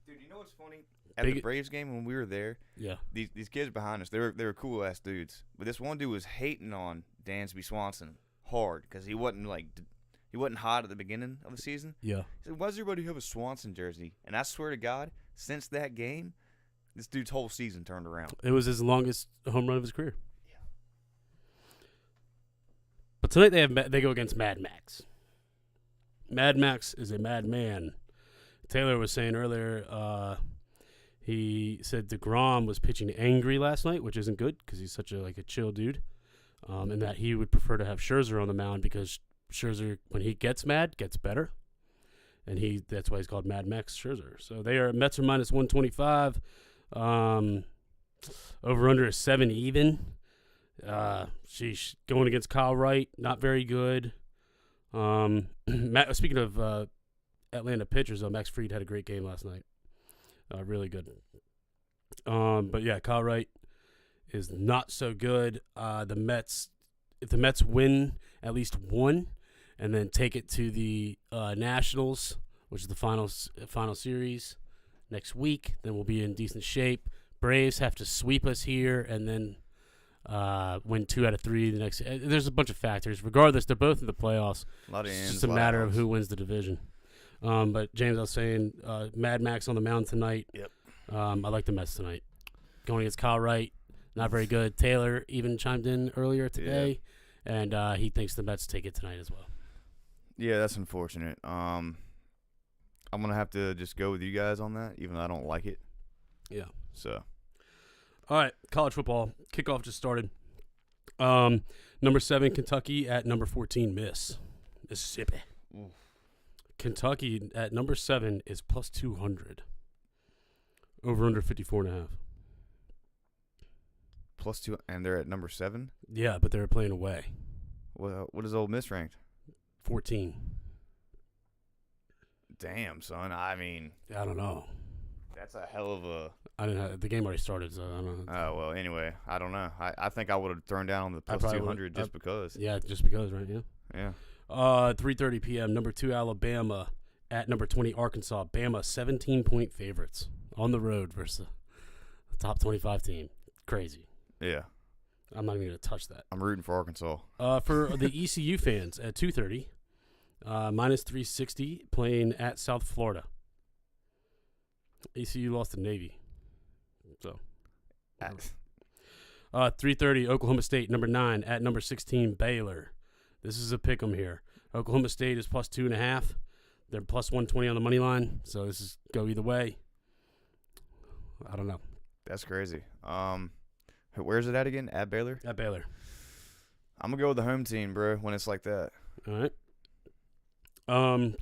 Dude, you know what's funny? At the Braves game when we were there, Yeah. these kids behind us, they were cool ass dudes. But this one dude was hating on Dansby Swanson hard because he wasn't hot at the beginning of the season. Yeah. He said, "Why does everybody have a Swanson jersey?" And I swear to God, since that game, this dude's whole season turned around. It was his longest home run of his career. Yeah. But tonight they go against Mad Max. Mad Max is a madman. Taylor was saying earlier, he said DeGrom was pitching angry last night, which isn't good because he's such a chill dude, and that he would prefer to have Scherzer on the mound because Scherzer, when he gets mad, gets better, and that's why he's called Mad Max Scherzer. So they are Mets are minus 125. Over under is 7 even. Sheesh, going against Kyle Wright, not very good. Speaking of Atlanta pitchers, though, Max Fried had a great game last night. Really good. But yeah, Kyle Wright is not so good. If the Mets win at least one, and then take it to the Nationals, which is the final series next week, then we'll be in decent shape. Braves have to sweep us here, and then win 2 out of 3 the next. There's a bunch of factors. Regardless, they're both in the playoffs. A lot of It's ends, just a matter of who wins the division. But James, I was saying, Mad Max on the mound tonight. Yep. I like the Mets tonight. Going against Kyle Wright, not very good. Taylor even chimed in earlier today, and he thinks the Mets take it tonight as well. Yeah, that's unfortunate. I'm gonna have to just go with you guys on that, even though I don't like it. Yeah. So. All right, college football kickoff just started. Number 7 Kentucky at number 14 Mississippi. Oof. Kentucky at number 7 is plus 200. Over under 54.5. Plus 2, and they're at number 7. Yeah, but they're playing away. Well, what is Ole Miss ranked? 14. Damn, son. I mean, I don't know. that's a hell of a. The game already started, so I don't know. Oh well. Anyway, I don't know. I think I would have thrown down on the plus 200 just because. Yeah, just because, right? Yeah. Yeah. 3:30 p.m. Number 2 Alabama at number 20 Arkansas. Bama 17-point favorites on the road versus the top 25 team. Crazy. Yeah. I'm not even gonna touch that. I'm rooting for Arkansas. For the ECU fans at 2:30, minus 360 playing at South Florida. ECU lost to Navy. So. 3:30 Oklahoma State number 9 at number 16 Baylor. This is a pick 'em here. Oklahoma State is plus 2.5. They're plus 120 on the money line. So this is go either way. I don't know. That's crazy. Where's it at again? At Baylor? At Baylor. I'm going to go with the home team, bro, when it's like that. All right.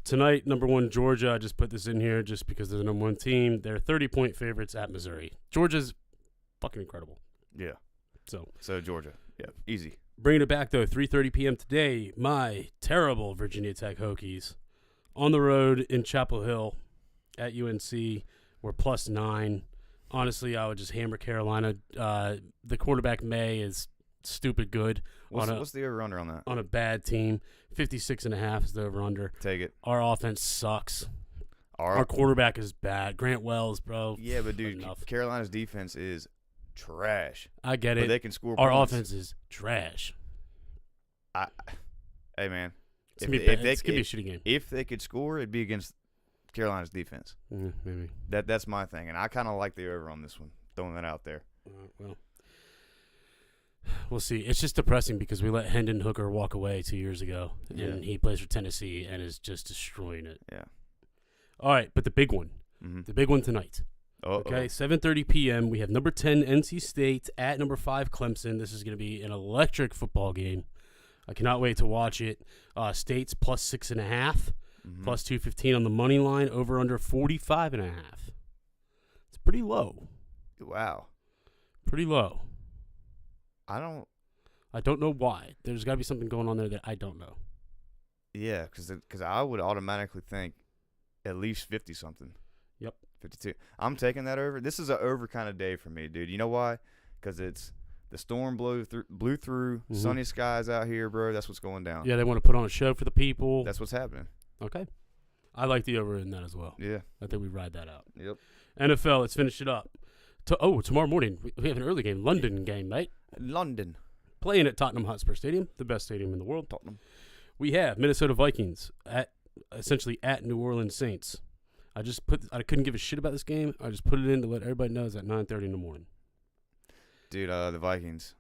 Tonight, number 1, Georgia. I just put this in here just because they're the number 1 team. They're 30-point favorites at Missouri. Georgia's fucking incredible. Yeah. So Georgia. Yeah, easy. Bringing it back, though, 3:30 p.m. today, my terrible Virginia Tech Hokies on the road in Chapel Hill at UNC. We're +9. Honestly, I would just hammer Carolina. The quarterback, May, is stupid good. What's the over-under on that? On a bad team. 56.5 is the over-under. Take it. Our offense sucks. Our quarterback is bad. Grant Wells, bro. Yeah, but, dude, Carolina's defense is trash. I get it. But they can score Our points. offense is trash. Hey, man. It's going to be a shitty game. If they could score, it'd be against Carolina's defense. Maybe. That's my thing, and I kind of like the over on this one. Throwing that out there. Well, we'll see. It's just depressing because we let Hendon Hooker walk away 2 years ago, and he plays for Tennessee and is just destroying it. Yeah. All right, but the big one. Mm-hmm. The big one tonight. Okay, 7:30 p.m. We have number 10 NC State at number 5 Clemson. This is going to be an electric football game. I cannot wait to watch it. State's +6.5, +215 on the money line. Over under 45.5. It's pretty low. Wow. Pretty low. I don't know why. There's got to be something going on there that I don't know. Yeah, because I would automatically think at least 50-something. Yep. 52. I'm taking that over. This is an over kind of day for me, dude. You know why? Because it's the storm blew through, sunny skies out here, bro. That's what's going down. Yeah, they want to put on a show for the people. That's what's happening. Okay. I like the over in that as well. Yeah. I think we ride that out. Yep. NFL, let's finish it up. Tomorrow morning, we have an early game. London game, mate. London. Playing at Tottenham Hotspur Stadium, the best stadium in the world. Tottenham. We have Minnesota Vikings essentially at New Orleans Saints. I couldn't give a shit about this game. I just put it in to let everybody know it's at 9:30 in the morning. Dude, the Vikings.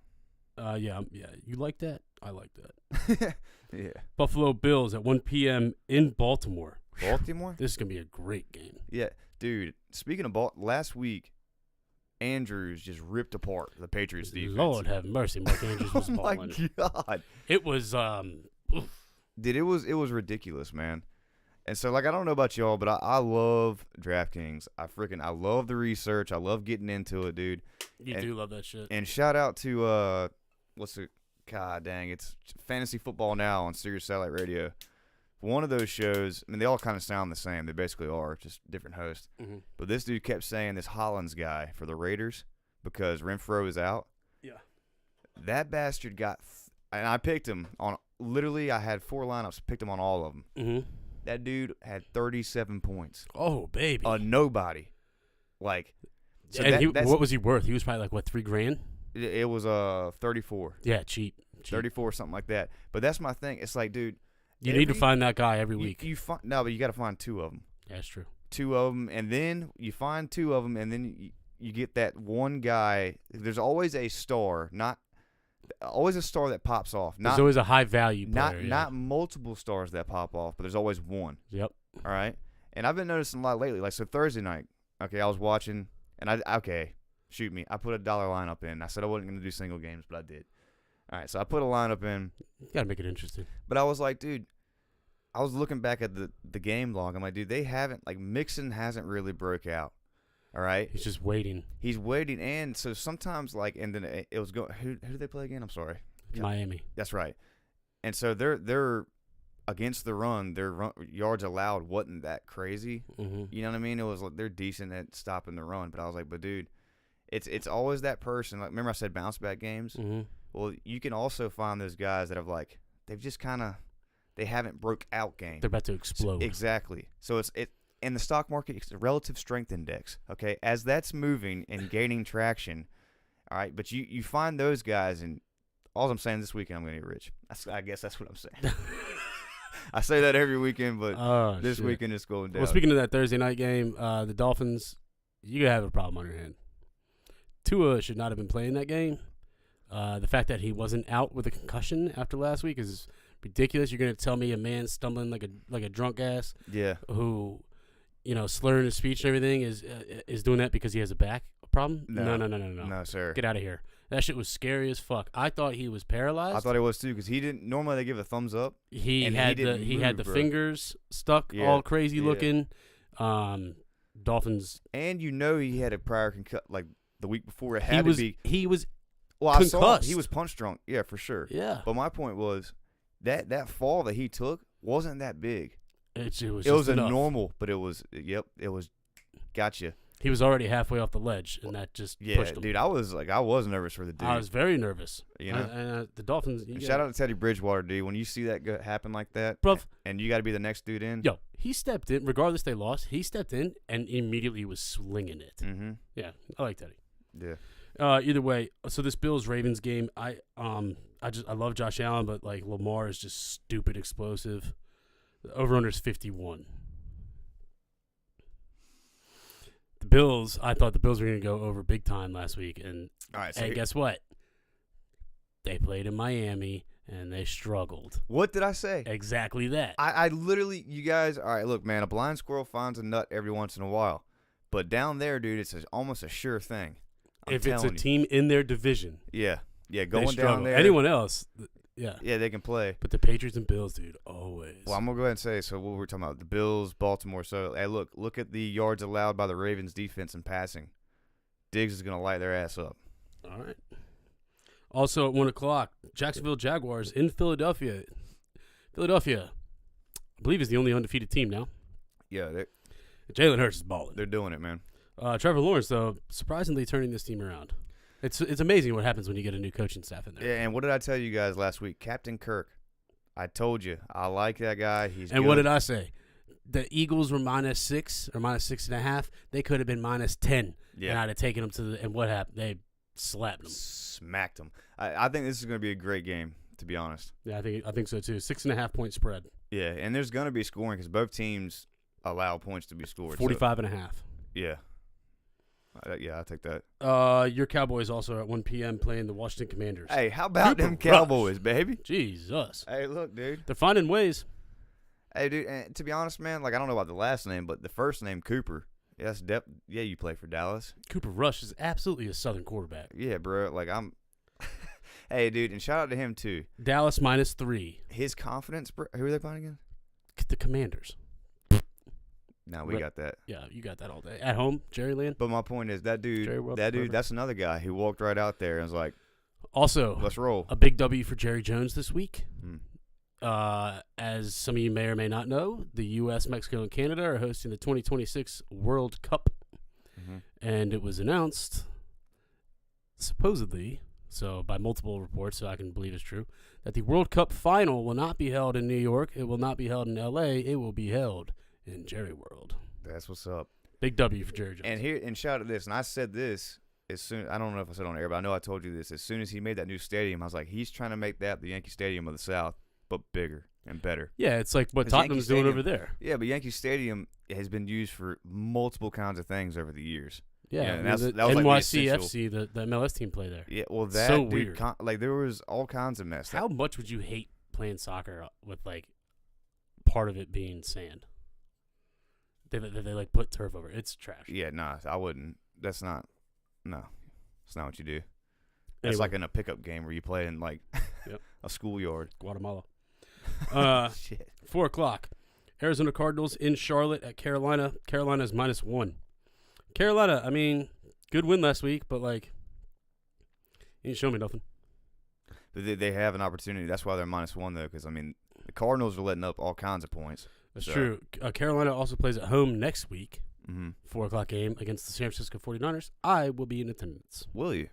Yeah. You like that? I like that. Yeah. Buffalo Bills at 1 p.m. in Baltimore. Baltimore? This is going to be a great game. Yeah. Dude, speaking of last week, Andrews just ripped apart the Patriots defense. Lord have mercy, Mark Andrews was balling. Oh, my God. It was, Dude, it was ridiculous, man. And so, like, I don't know about y'all, but I love DraftKings. I love the research. I love getting into it, dude. You do love that shit. And shout out to, God dang, it's Fantasy Football Now on Sirius Satellite Radio. One of those shows, I mean, they all kind of sound the same. They basically are, just different hosts. Mm-hmm. But this dude kept saying this Hollins guy for the Raiders because Renfro is out. Yeah. That bastard and I picked him on, literally, I had 4 lineups, picked him on all of them. Mm-hmm. That dude had 37 points. Oh, baby. Nobody. Like, so and what was he worth? He was probably like, what, $3,000? It was 34. Yeah, cheap. 34, something like that. But that's my thing. It's like, dude. You need to find that guy every week. No, but you got to find 2 of them. That's true. 2 of them, and then you find 2 of them, and then you get that one guy. There's always a star, always a star that pops off. There's always a high value player. Not multiple stars that pop off, but there's always one. Yep. All right. And I've been noticing a lot lately. Like, so Thursday night, okay, I was watching, and I put a dollar lineup in. I said I wasn't going to do single games, but I did. All right, so I put a lineup in. You got to make it interesting. But I was like, dude, I was looking back at the game log. I'm like, dude, Mixon hasn't really broke out. All right? He's just waiting. He's waiting. And so sometimes, like, and then it was going, who did they play again? I'm sorry. Miami. That's right. And so they're against the run. Their yards allowed wasn't that crazy. Mm-hmm. You know what I mean? It was like they're decent at stopping the run. But I was like, but dude, it's always that person. Like, remember I said bounce back games? Mm-hmm. Well, you can also find those guys that have they've just they haven't broke out games. They're about to explode. Exactly. So it's in the stock market, it's a relative strength index. Okay, as that's moving and gaining traction, all right. But you find those guys, and all I'm saying this weekend, I'm going to get rich. I guess that's what I'm saying. I say that every weekend, but this weekend it's going down. Well, speaking of that Thursday night game, the Dolphins, you have a problem on your hand. Tua should not have been playing that game. The fact that he wasn't out with a concussion after last week is ridiculous. You're going to tell me a man stumbling like a drunk ass, who, slurring his speech and everything is doing that because he has a back problem? No. No, sir. Get out of here. That shit was scary as fuck. I thought he was paralyzed. I thought it was too because he didn't. Normally they give a thumbs up. He had the fingers stuck all crazy looking. Dolphins. And he had a prior concussion like the week before. He was concussed. I saw him. He was punch drunk. Yeah, for sure. Yeah. But my point was that fall that he took wasn't that big. It was a normal, but it was gotcha. He was already halfway off the ledge, and that just pushed him. Dude, I was nervous for the dude. I was very nervous. And the Dolphins. Shout out to Teddy Bridgewater, dude. When you see that happen like that, bruv, and you got to be the next dude in. Yo, he stepped in. Regardless, they lost. He stepped in and immediately was slinging it. Mm-hmm. Yeah, I like Teddy. Yeah. Either way, so this Bills-Ravens game, I love Josh Allen, but like Lamar is just stupid explosive. The over/under is 51. I thought the Bills were going to go over big time last week, and guess what? They played in Miami, and they struggled. What did I say? Exactly that. I literally, you guys, all right, look, man, a blind squirrel finds a nut every once in a while. But down there, dude, it's almost a sure thing. If it's a team in their division. Yeah, going down there. Anyone else, yeah, they can play. But the Patriots and Bills, dude, always. Well, I'm gonna go ahead and say so. What we're talking about, the Bills, Baltimore. So, hey, look at the yards allowed by the Ravens defense in passing. Diggs is gonna light their ass up. All right. Also at 1:00, Jacksonville Jaguars in Philadelphia. Philadelphia, I believe, is the only undefeated team now. Yeah, Jalen Hurts is balling. They're doing it, man. Trevor Lawrence, though, surprisingly turning this team around. It's amazing what happens when you get a new coaching staff in there. Yeah, and what did I tell you guys last week? Captain Kirk. I told you. I like that guy. He's And good. what did I say? The Eagles were -6 or -6.5. They could have been -10. Yeah. And I'd have taken them to the – and what happened? They slapped them. Smacked them. I think this is going to be a great game, to be honest. Yeah, I think so, too. 6.5 point spread. Yeah, and there's going to be scoring because both teams allow points to be scored. 45.5. Yeah. I'll take that. Your Cowboys also at 1 p.m. playing the Washington Commanders. Hey, how about them Cowboys, baby? Jesus. Hey, look, dude. They're finding ways. Hey, dude, and to be honest, man, like I don't know about the last name, but the first name, Cooper. Yeah, you play for Dallas. Cooper Rush is absolutely a Southern quarterback. Yeah, bro. Like I'm Hey, dude, and shout out to him too. Dallas -3. His confidence, bro. Who are they playing again? The Commanders. No, we got that. Yeah, you got that all day. At home, Jerry Land. But my point is that dude, that's another guy who walked right out there and was like, also, let's roll. A big W for Jerry Jones this week. Hmm. As some of you may or may not know, the U.S., Mexico, and Canada are hosting the 2026 World Cup. Mm-hmm. And it was announced, supposedly, so by multiple reports, so I can believe it's true, that the World Cup final will not be held in New York. It will not be held in L.A. It will be held in Jerry World. That's what's up. Big W for Jerry Jones. And shout out to this, and I said this as soon. I don't know if I said it on air, but I know I told you this. As soon as he made that new stadium, I was like, he's trying to make that the Yankee Stadium of the South, but bigger and better. Yeah, it's like what Tottenham's doing over there. Yeah, but Yankee Stadium has been used for multiple kinds of things over the years. Yeah, and that was NYCFC, the MLS team play there. Yeah, well, that so dude, weird. Like there was all kinds of mess. How much would you hate playing soccer with like part of it being sand? They like put turf over it. It's trash. Yeah, nah, I wouldn't. That's not what you do. That's Anyway. like in a pickup game where you play in like a schoolyard. Guatemala. Shit. 4:00. Arizona Cardinals in Charlotte at Carolina. Carolina's -1. Carolina, I mean, good win last week, but like, you didn't show me nothing. They have an opportunity. That's why they're -1 though, because I mean, the Cardinals are letting up all kinds of points. That's true. Carolina also plays at home next week. Mm-hmm. 4:00 game against the San Francisco 49ers. I will be in attendance. Will you?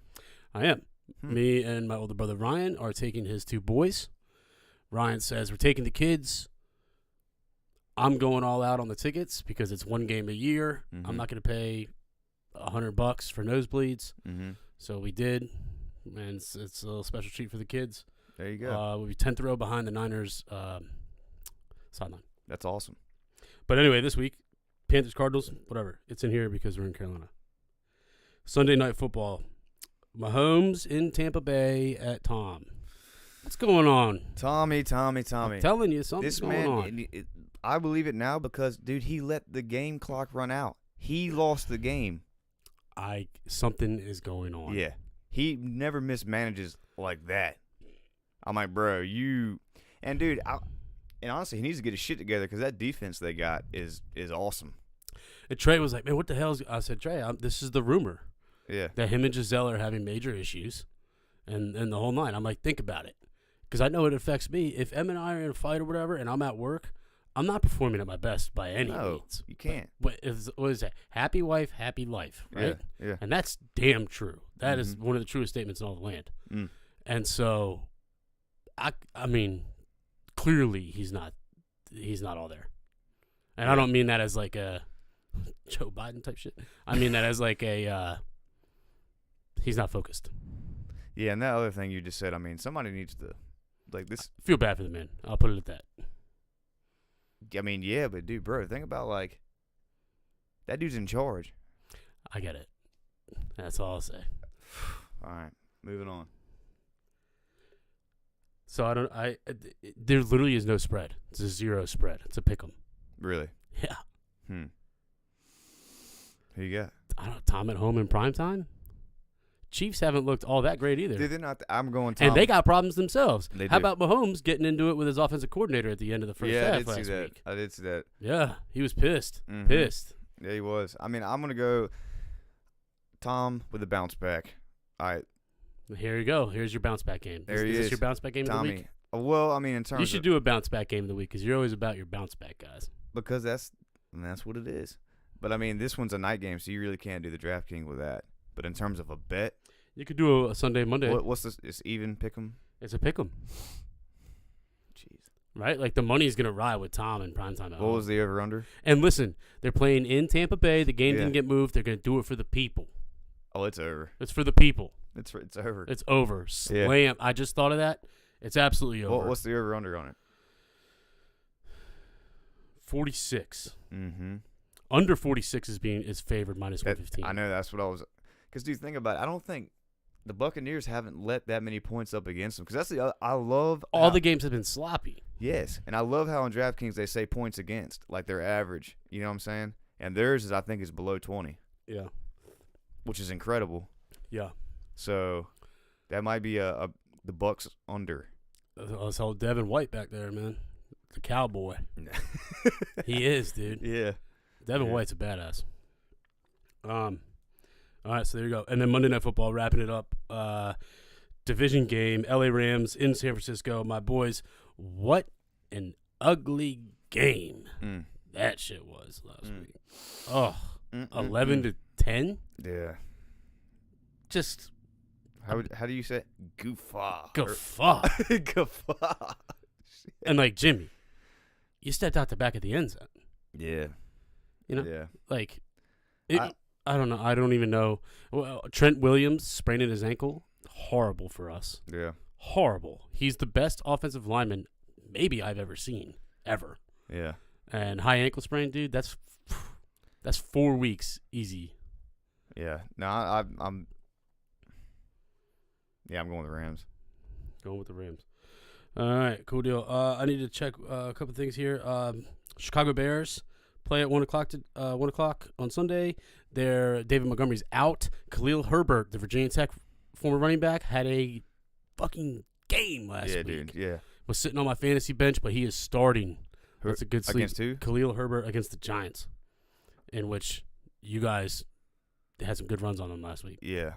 I am. Me and my older brother Ryan are taking his 2 boys. Ryan says, we're taking the kids. I'm going all out on the tickets because it's 1 game a year. Mm-hmm. I'm not going to pay $100 for nosebleeds. Mm-hmm. So we did, and it's a little special treat for the kids. There you go. We'll be 10th row behind the Niners sideline. That's awesome. But anyway, this week, Panthers, Cardinals, whatever. It's in here because we're in Carolina. Sunday Night Football. Mahomes in Tampa Bay at Tom. What's going on? Tommy. I'm telling you, something's going on. I believe it now because, dude, he let the game clock run out. He lost the game. Something is going on. Yeah. he never mismanages like that. I'm like, bro, and dude, and honestly, he needs to get his shit together because that defense they got is awesome. And Trey was like, man, what the hell? I said, Trey, this is the rumor. Yeah. That him and Giselle are having major issues, and the whole nine. I'm like, think about it, because I know it affects me. If Em and I are in a fight or whatever, and I'm at work, I'm not performing at my best by any means. You can't. What is that? Happy wife, happy life, right? Yeah. And that's damn true. That is one of the truest statements in all the land. Mm. And so, I mean, clearly he's not all there. And I don't mean that as like a Joe Biden type shit. I mean that as like a he's not focused. Yeah, and that other thing you just said, I mean, somebody needs to, like this. I feel bad for the man. I'll put it at that. I mean, yeah, but dude, bro, think about like that dude's in charge. I get it. That's all I'll say. All right, moving on. So there literally is no spread. It's a 0 spread. It's a pick 'em. Really? Yeah. Who you got? I don't know, Tom at home in prime time. Chiefs haven't looked all that great either. Dude, they're not. I'm going Tom. And they got problems themselves. They How do. about Mahomes getting into it with his offensive coordinator at the end of the first half last week? I did see that. Yeah, he was pissed. Mhm. Pissed. Yeah, he was. I mean, I'm gonna go Tom with a bounce back. All right, Here you go. Here's your bounce back game. There he Is this is. your bounce back game Tommy. of the week? Well, I mean, in terms You should do a bounce back game of the week because you're always about your bounce back guys. because that's what it is. But I mean, this one's a night game, so you really can't do the DraftKings with that. But in terms of a bet, You could do a Sunday, Monday. what's this? It's even pick 'em. It's a pick 'em. Jeez. Right? Like the money's going to ride with Tom in primetime. What was the over under? And listen, they're playing in Tampa Bay. The game Yeah. didn't get moved. They're going to do it for the people. Oh, it's over. It's for the people. It's over. It's over. Slam. I just thought of that. It's absolutely over. What's the over under on it? 46. Mm-hmm. Under 46 is favored minus 115. I know that's what I was. Because dude, think about it. I don't think the Buccaneers haven't let that many points up against them. Because that's I love all the games have been sloppy. Yes, and I love how on DraftKings they say points against, like their average. You know what I'm saying? And theirs is I think is below 20. Yeah. Which is incredible. Yeah. So that might be the Bucks under. I saw Devin White back there, man. The cowboy. He is, dude. Yeah. Devin White's a badass. All right, so there you go. And then Monday Night Football, wrapping it up. Division game, LA Rams in San Francisco. My boys, what an ugly game that shit was last week. Oh, 11-10? Yeah. Just how do you say it? Guffaw. Guffaw. And like Jimmy, you stepped out the back of the end zone. Yeah. You know? Yeah. Like, I don't know. I don't even know. Well, Trent Williams spraining his ankle. Horrible for us. Yeah. Horrible. He's the best offensive lineman maybe I've ever seen. Ever. Yeah. And high ankle sprain, dude, that's 4 weeks easy. Yeah. No, I'm going with the Rams. Going with the Rams. All right, cool deal. I need to check a couple things here. Chicago Bears play at 1 o'clock on Sunday. David Montgomery's out. Khalil Herbert, the Virginia Tech former running back, had a fucking game last week. Yeah, dude. Yeah. Was sitting on my fantasy bench, but he is starting. That's a good sleep. Against who? Khalil Herbert against the Giants, in which you guys had some good runs on them last week. Yeah.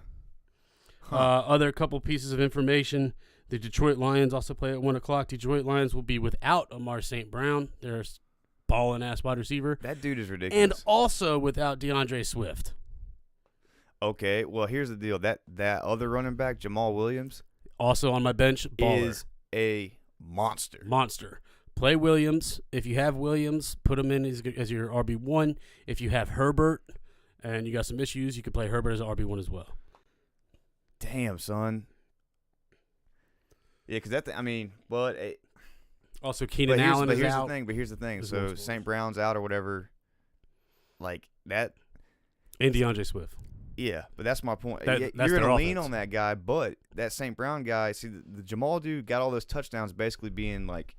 Other couple pieces of information. The Detroit Lions also play at 1 o'clock. Detroit Lions will be without Amar St. Brown, their ballin'-ass wide receiver. That dude is ridiculous. And also without DeAndre Swift. Okay, well, here's the deal. That other running back, Jamal Williams, Also on my bench, baller. is a monster. Monster. Play Williams. If you have Williams, put him in as your RB1. If you have Herbert and you got some issues, you can play Herbert as an RB1 as well. Damn, son. Yeah, because Also, Keenan Allen is out. But here's the thing. There's So multiple. St. Brown's out or whatever. Like that. And DeAndre Swift. Yeah, but that's my point. That's You're their gonna lean offense. on that guy, but that St. Brown guy. See, the Jamal dude got all those touchdowns basically being like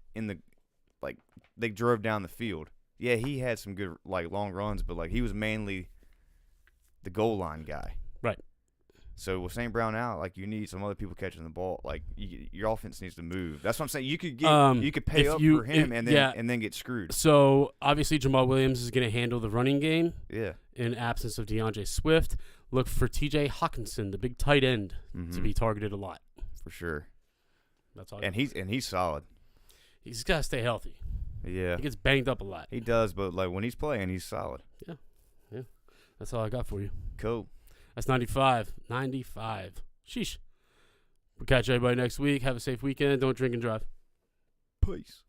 they drove down the field. Yeah, he had some good like long runs, but like he was mainly the goal line guy. Right. So with St. Brown out, like you need some other people catching the ball. Like your offense needs to move. That's what I'm saying. You could pay up for him and then get screwed. So obviously Jamal Williams is going to handle the running game. Yeah. In absence of DeAndre Swift, look for T.J. Hawkinson, the big tight end, to be targeted a lot. For sure. That's all. And he's solid. He's got to stay healthy. Yeah. He gets banged up a lot. He does, but like when he's playing, he's solid. Yeah. That's all I got for you. Cool. That's 95. Sheesh. We'll catch everybody next week. Have a safe weekend. Don't drink and drive. Peace.